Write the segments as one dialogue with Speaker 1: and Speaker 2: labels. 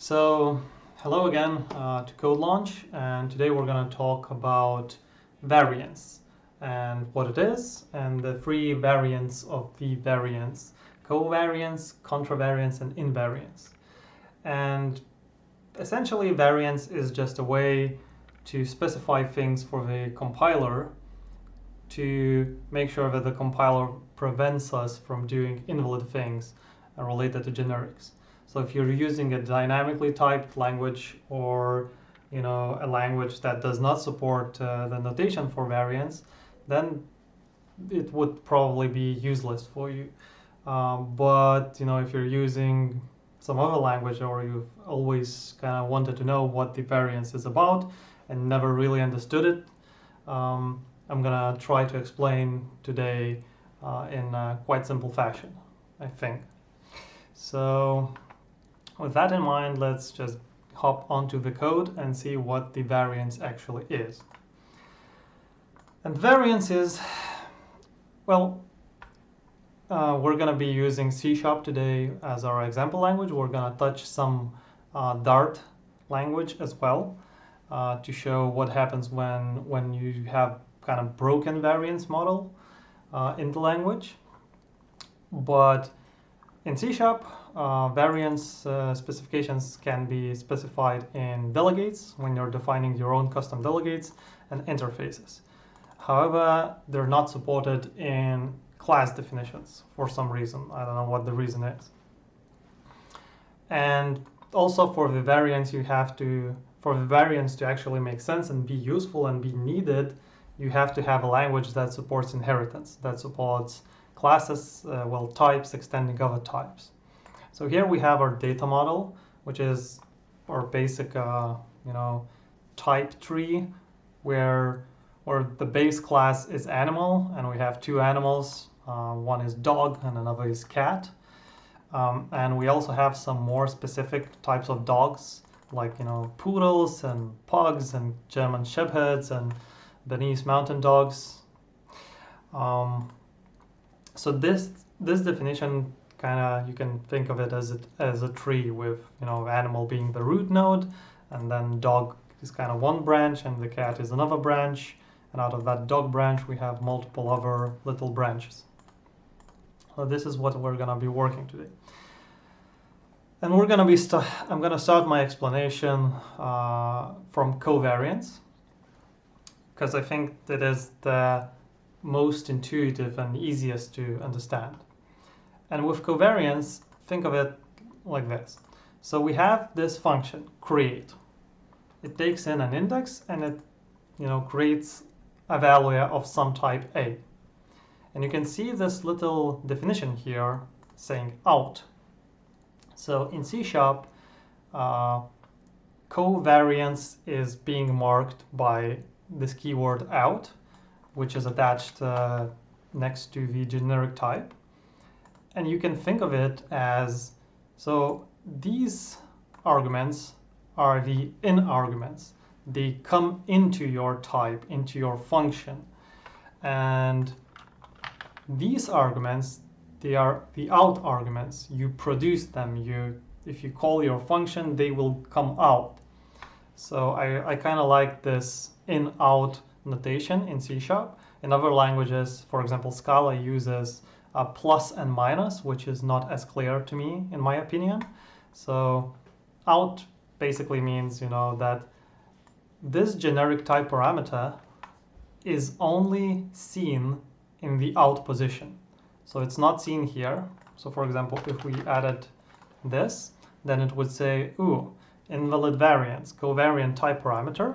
Speaker 1: So, hello again to Code Launch, and today we're going to talk about variance and what it is, and the three variants of the variance: covariance, contravariance, and invariance. And essentially, variance is just a way to specify things for the compiler to make sure that the compiler prevents us from doing invalid things related to generics. So if you're using a dynamically typed language or a language that does not support the notation for variance, then it would probably be useless for you. But if you're using some other language, or you've always kind of wanted to know what the variance is about and never really understood it, I'm gonna try to explain today in a quite simple fashion, I think. So with that in mind, let's just hop onto the code and see what the variance actually is. And variance is, well, we're going to be using C# today as our example language. We're going to touch some Dart language as well to show what happens when you have kind of broken variance model in the language. But in C#, variance specifications can be specified in delegates when you're defining your own custom delegates and interfaces. However, they're not supported in class definitions for some reason. I don't know what the reason is. And also for the variance, for the variance to actually make sense and be useful and be needed, you have to have a language that supports inheritance, that supports classes, types extending other types. So here we have our data model, which is our basic, type tree, where the base class is animal, and we have two animals. One is dog and another is cat. And we also have some more specific types of dogs, like poodles and pugs and German shepherds and Bernese mountain dogs. So this definition you can think of it as a tree with animal being the root node, and then dog is kind of one branch and the cat is another branch, and out of that dog branch we have multiple other little branches. So this is what we're going to be working today. And I'm going to start my explanation from covariance, because I think that is the most intuitive and easiest to understand. And with covariance, think of it like this. So we have this function, create. It takes in an index and it creates a value of some type A. And you can see this little definition here saying out. So in C#, covariance is being marked by this keyword out, which is attached next to the generic type. And you can think of it as, so these arguments are the in arguments. They come into your type, into your function. And these arguments, they are the out arguments. You produce them. If you call your function, they will come out. So I kind of like this in-out notation in C#. In other languages, for example, Scala uses plus and minus, which is not as clear to me, in my opinion. So out basically means that this generic type parameter is only seen in the out position. So it's not seen here. So for example, if we added this, then it would say, ooh, invalid variance, covariant type parameter,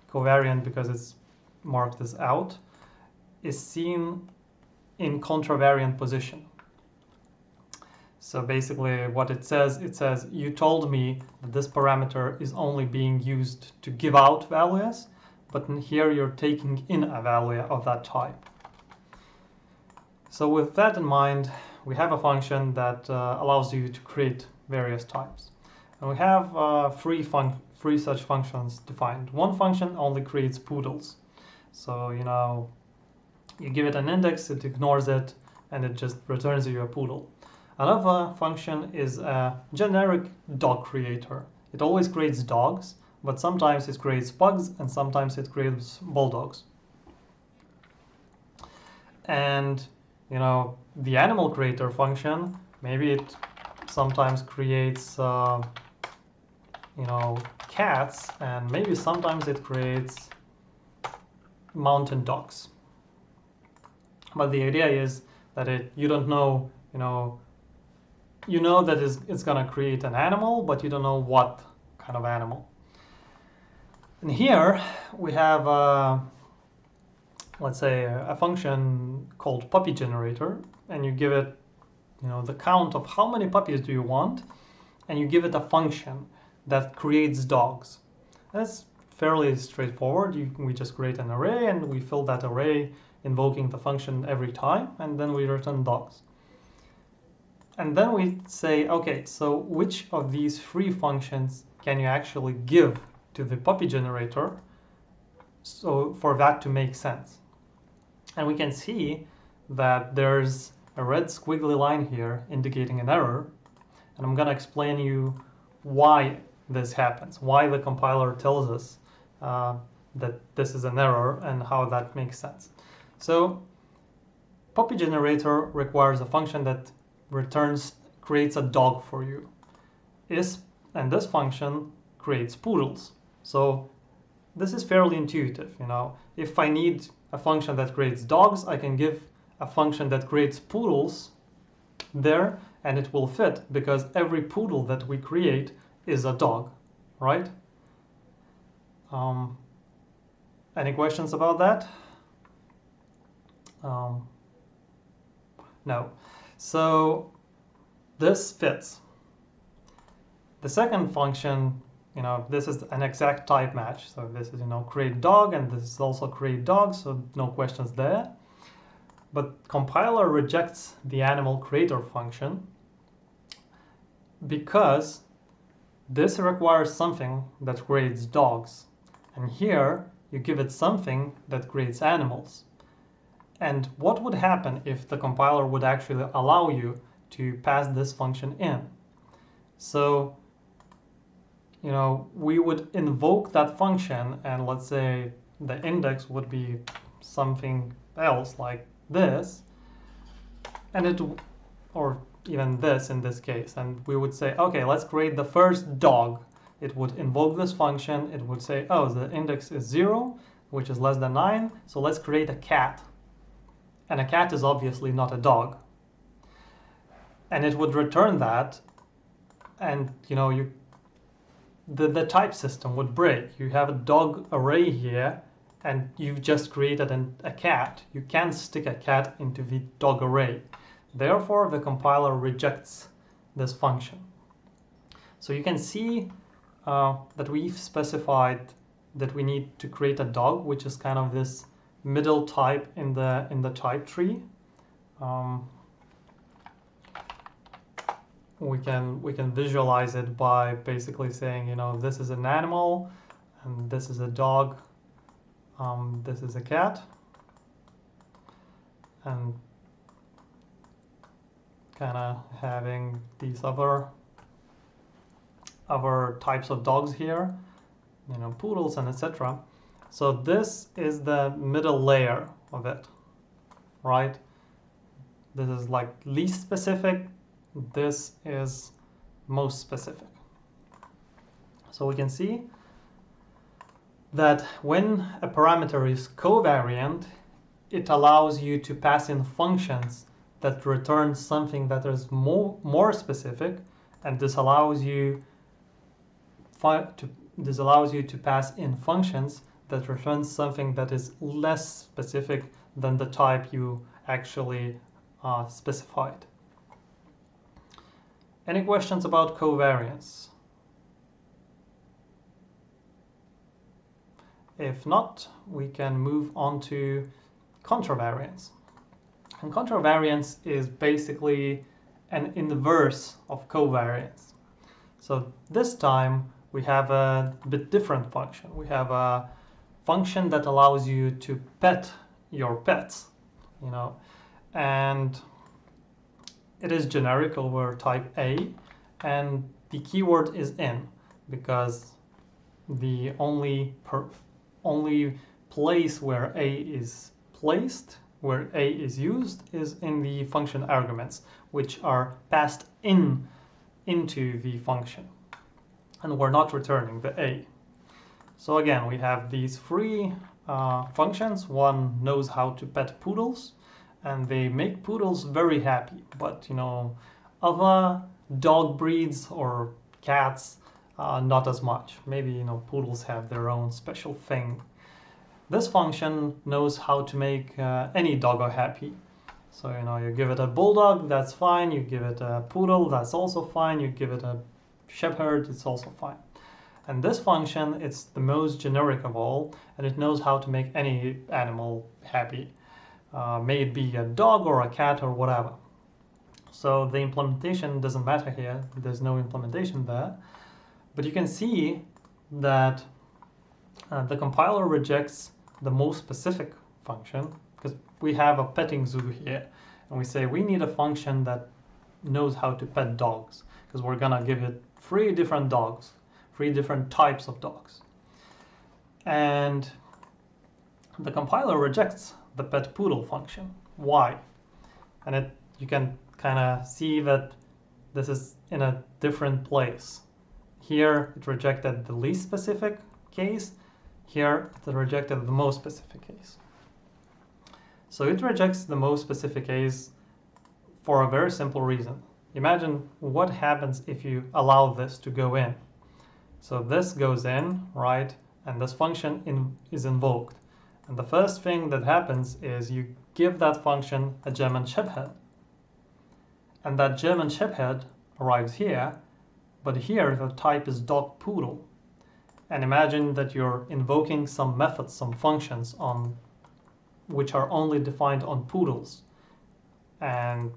Speaker 1: covariant because it's marked as out, is seen in contravariant position. So basically what it says, you told me that this parameter is only being used to give out values, but here you're taking in a value of that type. So with that in mind, we have a function that allows you to create various types. And we have three such functions defined. One function only creates poodles. So, you give it an index, it ignores it, and it just returns you a poodle. Another function is a generic dog creator. It always creates dogs, but sometimes it creates pugs and sometimes it creates bulldogs. And the animal creator function, maybe it sometimes creates cats, and maybe sometimes it creates mountain dogs. But the idea is that you don't know, you know that it's going to create an animal, but you don't know what kind of animal. And here we have let's say a function called puppy generator, and you give it the count of how many puppies do you want, and you give it a function that creates dogs. That's fairly straightforward. We just create an array and we fill that array invoking the function every time, and then we return dogs. And then we say, okay, so which of these three functions can you actually give to the puppy generator so for that to make sense? And we can see that there's a red squiggly line here indicating an error, and I'm going to explain you why this happens, why the compiler tells us that this is an error and how that makes sense. So puppy generator requires a function that creates a dog for you. And this function creates poodles. So this is fairly intuitive. If I need a function that creates dogs, I can give a function that creates poodles there, and it will fit because every poodle that we create is a dog, right? Any questions about that? No. So this fits. The second function, this is an exact type match. So this is, create dog, and this is also create dog, so no questions there. But compiler rejects the animal creator function because this requires something that creates dogs. And here you give it something that creates animals. And what would happen if the compiler would actually allow you to pass this function in? So, we would invoke that function, and let's say the index would be something else like this, and or even this in this case, and we would say, okay, let's create the first dog. It would invoke this function. It would say, oh, the index is 0, which is less than 9, so let's create a cat. And a cat is obviously not a dog. And it would return that, and the type system would break. You have a dog array here, and you've just created a cat. You can't stick a cat into the dog array. Therefore, the compiler rejects this function. So you can see that we've specified that we need to create a dog, which is kind of this middle type in the type tree. We can visualize it by basically saying, this is an animal, and this is a dog, this is a cat, and kind of having these other types of dogs here, poodles and etc. So this is the middle layer of it, right? This is like least specific. This is most specific. So we can see that when a parameter is covariant, it allows you to pass in functions that return something that is more specific, and this allows you to pass in functions that return something that is less specific than the type you actually specified. Any questions about covariance? If not, we can move on to contravariance. And contravariance is basically an inverse of covariance. So this time we have a bit different function. We have a function that allows you to pet your pets, and it is generic over type A, and the keyword is in. because the only place where a is placed, where a is used, is in the function arguments, which are passed into the function, and we're not returning the a. So again, we have these three functions. One knows how to pet poodles, and they make poodles very happy. But other dog breeds or cats, not as much. Maybe poodles have their own special thing. This function knows how to make any doggo happy. So you give it a bulldog, that's fine. You give it a poodle, that's also fine. You give it a shepherd, it's also fine. And this function, it's the most generic of all, and it knows how to make any animal happy, may it be a dog or a cat or whatever. So the implementation doesn't matter here, there's no implementation there. But you can see that the compiler rejects the most specific function, because we have a petting zoo here, and we say we need a function that knows how to pet dogs, because we're gonna give it 3 different dogs. 3 different types of dogs. And the compiler rejects the pet poodle function. Why? And you can kind of see that this is in a different place. Here it rejected the least specific case. Here it rejected the most specific case. So it rejects the most specific case for a very simple reason. Imagine what happens if you allow this to go in. So this goes in, right, and this function is invoked. And the first thing that happens is you give that function a German shepherd. And that German shepherd arrives here, but here the type is dog poodle. And imagine that you're invoking some methods, some functions which are only defined on poodles. And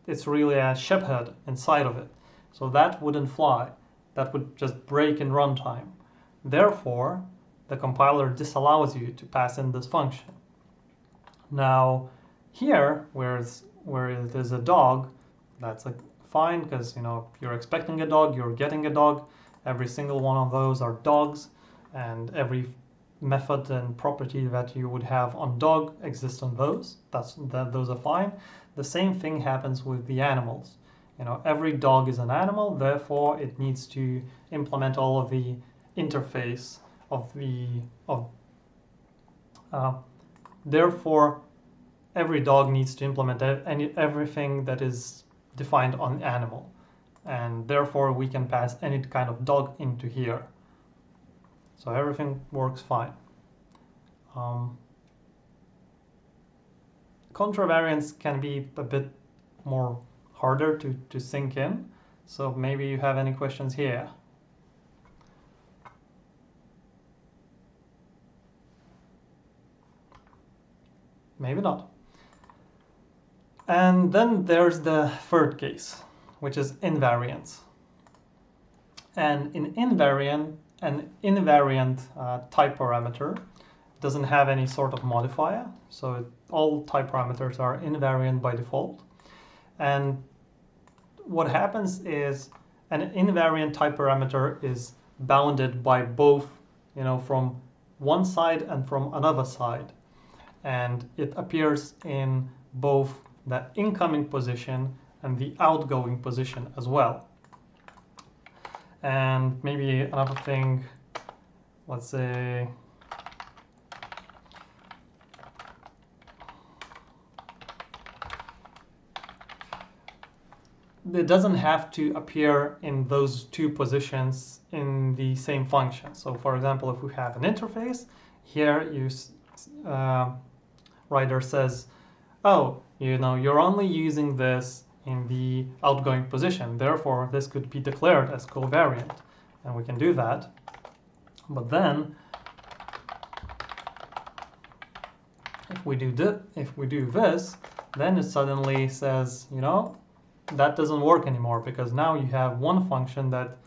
Speaker 1: it's really a shepherd inside of it. So that wouldn't fly. That would just break in runtime. Therefore, the compiler disallows you to pass in this function. Now, here, where there's a dog, that's fine, because you're expecting a dog, you're getting a dog. Every single one of those are dogs, and every method and property that you would have on dog exists on those. Those are fine. The same thing happens with the animals. Every dog is an animal, therefore it needs to implement all of the interface therefore every dog needs to implement everything that is defined on animal, and therefore we can pass any kind of dog into here. So everything works fine. Contravariance can be a bit more harder to sink in, so maybe you have any questions here. Maybe not. And then there's the third case, which is invariance. And in invariant, an invariant type parameter doesn't have any sort of modifier, so all type parameters are invariant by default. And what happens is an invariant type parameter is bounded by both, from one side and from another side. And it appears in both the incoming position and the outgoing position as well. And maybe another thing, let's say, it doesn't have to appear in those 2 positions in the same function. So for example, if we have an interface, here writer says, oh, you're only using this in the outgoing position, therefore this could be declared as covariant, and we can do that. But then if we do this, then it suddenly says, that doesn't work anymore, because now you have one function that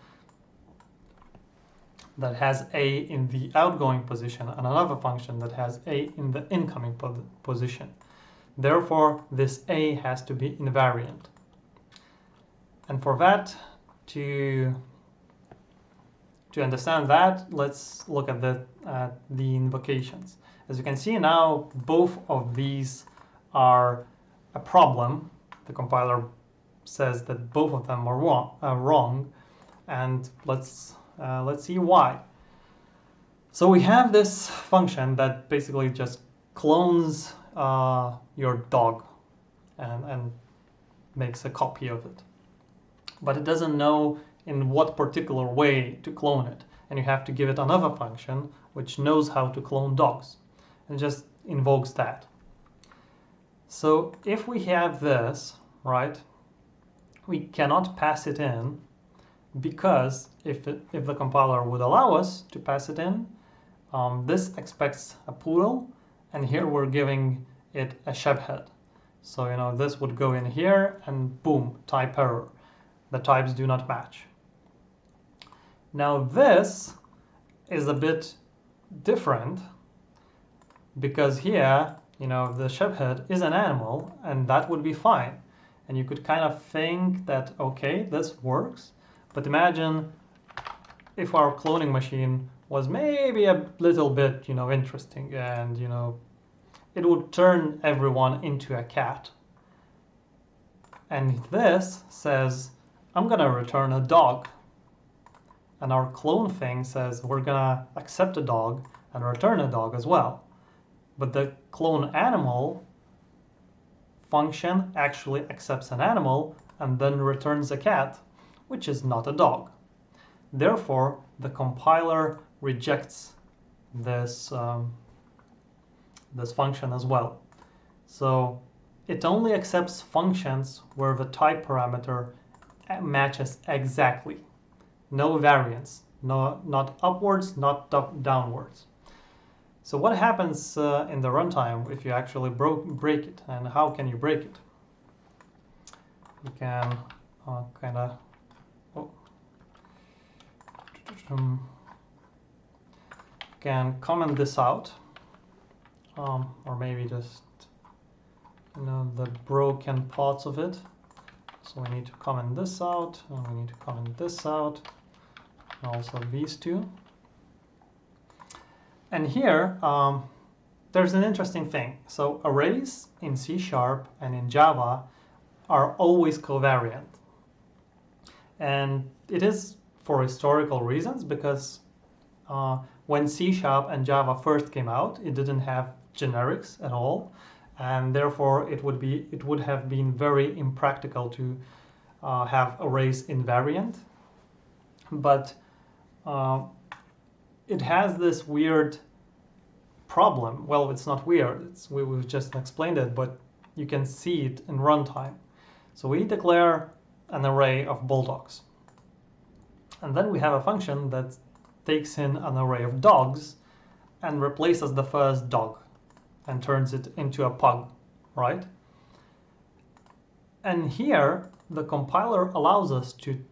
Speaker 1: has a in the outgoing position and another function that has a in the incoming position. Therefore, this a has to be invariant. And for that to to understand that, let's look at the invocations. As you can see now, both of these are a problem. The compiler says that both of them are wrong, and let's see why. So we have this function that basically just clones your dog and makes a copy of it, but it doesn't know in what particular way to clone it, and you have to give it another function which knows how to clone dogs and just invokes that. So if we have this, right, we cannot pass it in, because if the compiler would allow us to pass it in, this expects a poodle, and here we're giving it a sheephead. So this would go in here, and boom, type error. The types do not match. Now this is a bit different, because here, the sheephead is an animal, and that would be fine. And you could kind of think that, okay, this works. But imagine if our cloning machine was maybe a little bit, interesting, and, it would turn everyone into a cat. And this says, I'm gonna return a dog. And our clone thing says we're gonna accept a dog and return a dog as well. But the clone animal function actually accepts an animal and then returns a cat, which is not a dog. Therefore, the compiler rejects this, this function as well. So it only accepts functions where the type parameter matches exactly. No variance, not upwards, not downwards. So what happens in the runtime if you actually break it, and how can you break it? You can can comment this out, or maybe just the broken parts of it. So we need to comment this out, and we need to comment this out, and also these two. And here, there's an interesting thing. So arrays in C# and in Java are always covariant. And it is for historical reasons, because when C# and Java first came out, it didn't have generics at all. And therefore, it would have been very impractical to have arrays invariant. But it has this weird problem. Well, it's not weird. We've just explained it, but you can see it in runtime. So we declare an array of bulldogs. And then we have a function that takes in an array of dogs and replaces the first dog and turns it into a pug, right? And here, the compiler allows us to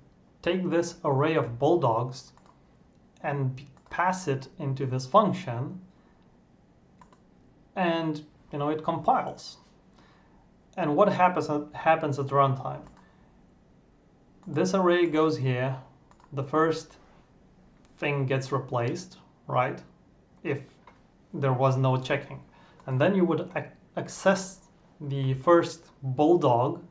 Speaker 1: take this array of bulldogs and pass it into this function, and it compiles. And what happens at runtime? This array goes here, the first thing gets replaced, right? If there was no checking. And then you would access the first bulldog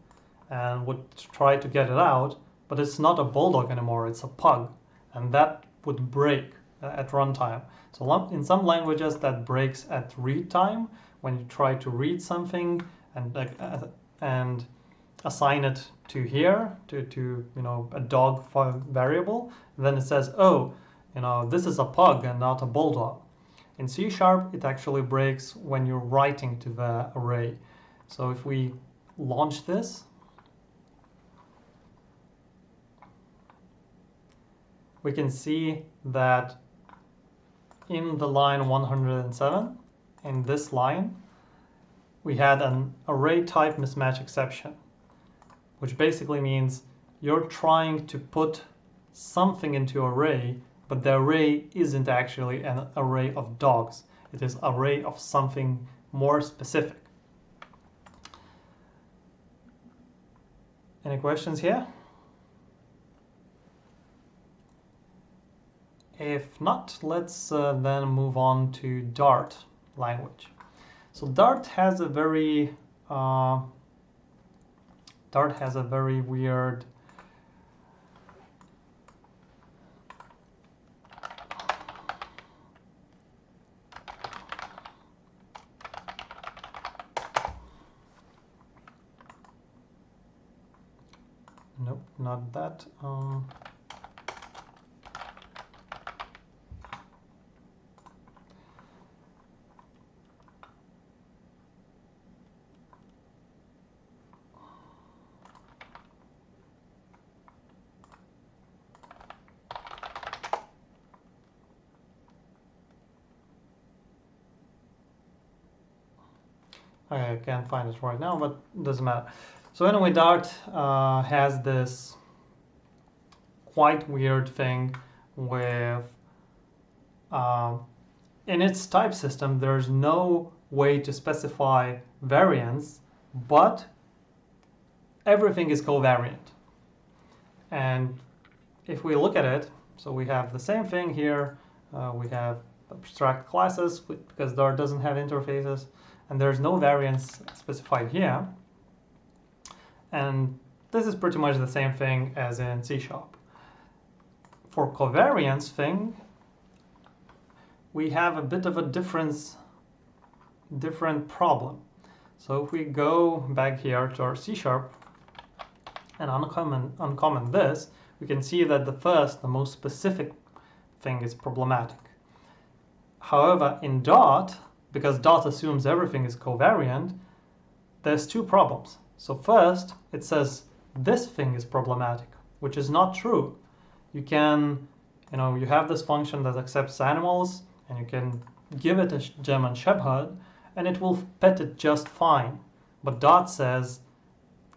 Speaker 1: and would try to get it out, but it's not a bulldog anymore, it's a pug. And that would break at runtime. So in some languages that breaks at read time, when you try to read something and assign it to here, to a dog variable, then it says, oh, this is a pug and not a bulldog. In C#, it actually breaks when you're writing to the array. So if we launch this, we can see that in the line 107, in this line, we had an array type mismatch exception, which basically means you're trying to put something into array, but the array isn't actually an array of dogs. It is an array of something more specific. Any questions here? If not, let's then move on to Dart language. So Dart has a very weird nope, not that. I can't find it right now, but it doesn't matter. So anyway, Dart has this quite weird thing with in its type system, there's no way to specify variance, but everything is covariant. And if we look at it, so we have the same thing here. We have abstract classes because Dart doesn't have interfaces, and there's no variance specified here. And this is pretty much the same thing as in C#. For covariance thing, we have a bit of a different problem. So if we go back here to our C# and uncomment this, we can see that the most specific thing is problematic. However, in Dart, because Dart assumes everything is covariant, there's two problems. So first, it says this thing is problematic, which is not true. You can, you have this function that accepts animals, and you can give it a German Shepherd, and it will pet it just fine. But Dart says,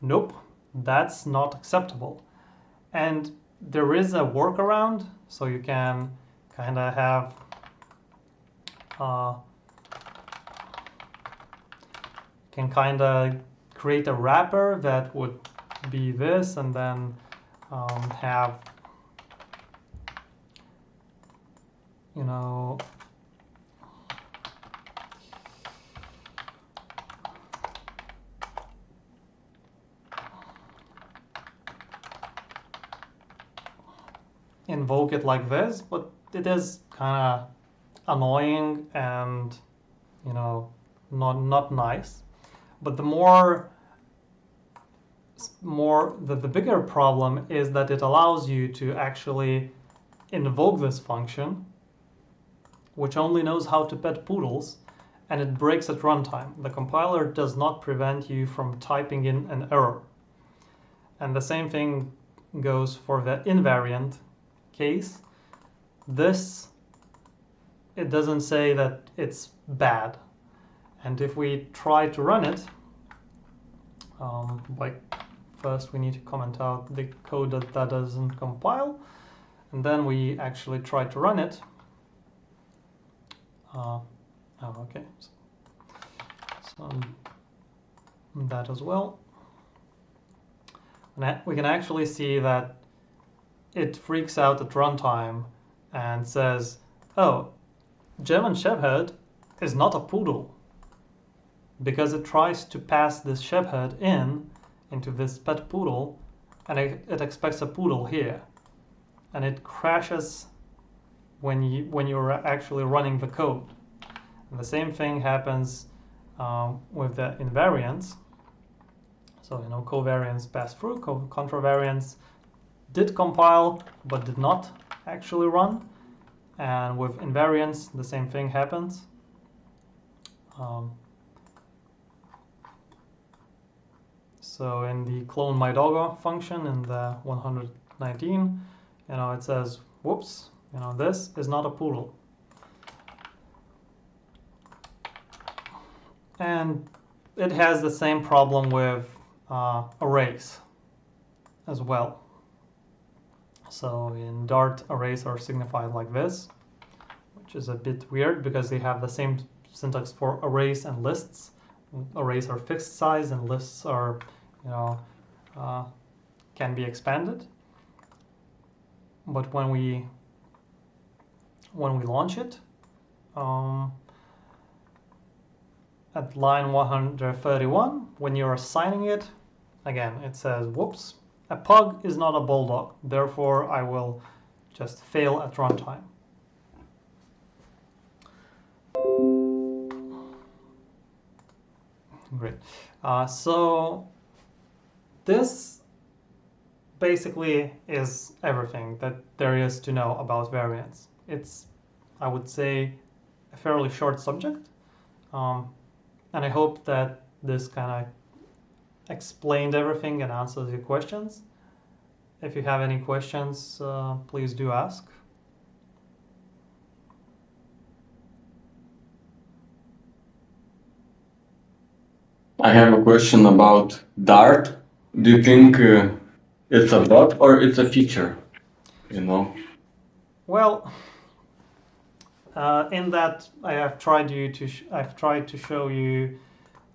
Speaker 1: nope, that's not acceptable. And there is a workaround, so you can kind of have create a wrapper that would be this, and then have invoke it like this, but it is kind of annoying and not nice. But the bigger problem is that it allows you to actually invoke this function, which only knows how to pet poodles, and it breaks at runtime. The compiler does not prevent you from typing in an error. And the same thing goes for the invariant case. It doesn't say that it's bad. And if we try to run it, first we need to comment out the code that doesn't compile, and then we actually try to run it. Okay. So that as well. And we can actually see that it freaks out at runtime and says, oh, German Shepherd is not a poodle, because it tries to pass this Shepherd into this pet poodle, and it expects a poodle here, and it crashes when you're actually running the code. And the same thing happens with the invariance. So covariance passed through, contravariance did compile but did not actually run, and with invariance the same thing happens. So in the clone my doggo function in the 119, it says, whoops, this is not a poodle. And it has the same problem with arrays as well. So in Dart, arrays are signified like this, which is a bit weird because they have the same syntax for arrays and lists. Arrays are fixed size and lists are, can be expanded. But when we when we launch it. At line 131, when you're assigning it, again, it says, whoops, a pug is not a bulldog, therefore I will just fail at runtime. Great. So this basically is everything that there is to know about variance. It's, I would say, a fairly short subject, and I hope that this kind of explained everything and answers your questions. If you have any questions, please do ask.
Speaker 2: I have a question about Dart. Do you think it's a bug or it's a feature? You know?
Speaker 1: Well, in that I have tried to show you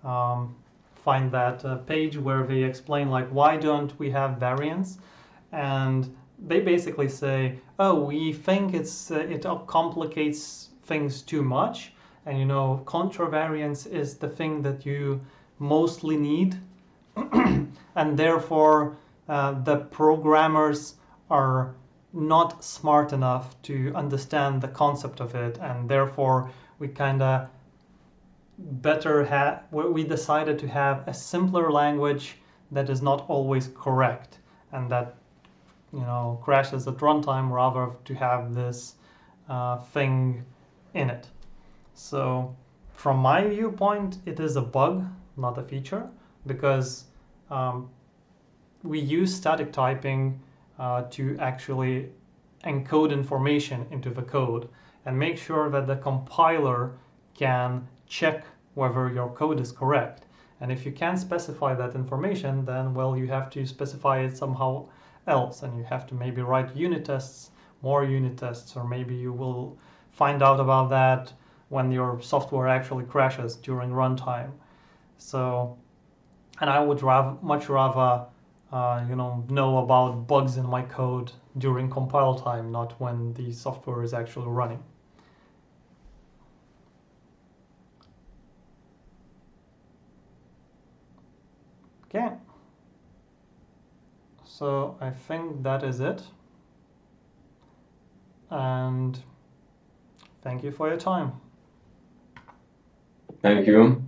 Speaker 1: find that page where they explain like why don't we have variance, and they basically say, oh, we think it complicates things too much, and contravariance is the thing that you mostly need, and therefore the programmers are not smart enough to understand the concept of it, and therefore we kind of we decided to have a simpler language that is not always correct and that crashes at runtime rather to have this thing in it. So from my viewpoint, it is a bug, not a feature, because we use static typing to actually encode information into the code and make sure that the compiler can check whether your code is correct. And if you can't specify that information, then, well, you have to specify it somehow else, and you have to maybe write unit tests, more unit tests, or maybe you will find out about that when your software actually crashes during runtime. So, and I would much rather know about bugs in my code during compile time, not when the software is actually running. Okay. So I think that is it. And thank you for your time.
Speaker 2: Thank you.